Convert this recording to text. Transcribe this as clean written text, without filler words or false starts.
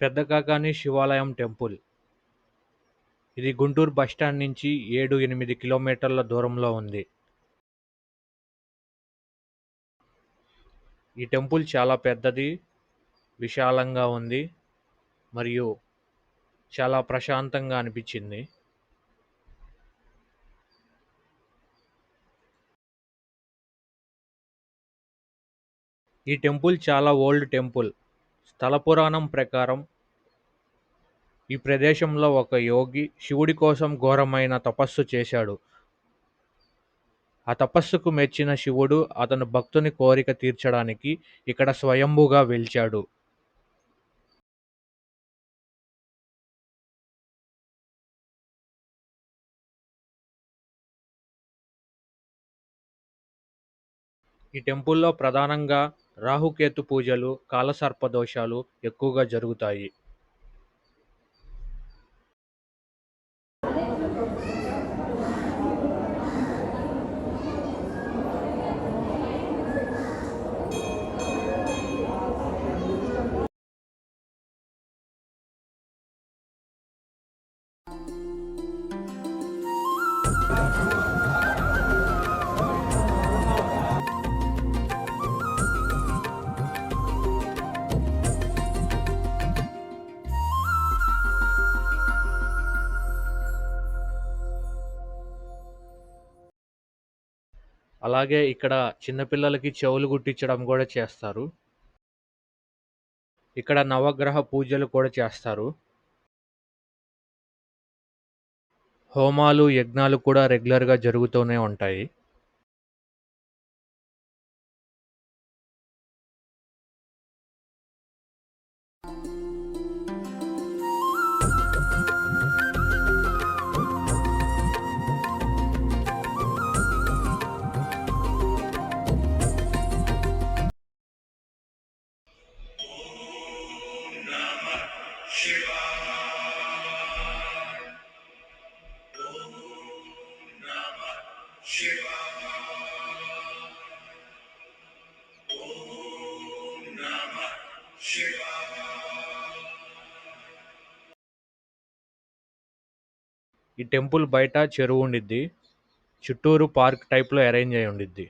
పెద్ద కాకాని శివాలయం టెంపుల్. ఇది గుంటూరు బస్టాండ్ నుంచి 7-8 కిలోమీటర్ల దూరంలో ఉంది. ఈ టెంపుల్ చాలా పెద్దది, విశాలంగా ఉంది మరియు చాలా ప్రశాంతంగా అనిపించింది. ఈ టెంపుల్ చాలా ఓల్డ్ టెంపుల్. స్థల పురాణం ప్రకారం ఈ ప్రదేశంలో ఒక యోగి శివుడి కోసం ఘోరమైన తపస్సు చేశాడు. ఆ తపస్సుకు మెచ్చిన శివుడు అతని భక్తుని కోరిక తీర్చడానికి ఇక్కడ స్వయంభుగా వెలిచాడు. ఈ టెంపుల్లో ప్రధానంగా రాహుకేతు పూజలు, కాలసర్ప దోషాలు ఎక్కువగా జరుగుతాయి. అలాగే ఇక్కడ చిన్నపిల్లలకి చెవులు కుట్టించడం కూడా చేస్తారు. ఇక్కడ నవగ్రహ పూజలు కూడా చేస్తారు. హోమాలు, యజ్ఞాలు కూడా రెగ్యులర్గా జరుగుతూనే ఉంటాయి. ఈ టెంపుల్ బయట చెరువు ఉండిద్ది. చుట్టూరు పార్క్ టైప్లో అరేంజ్ అయి ఉండిద్ది.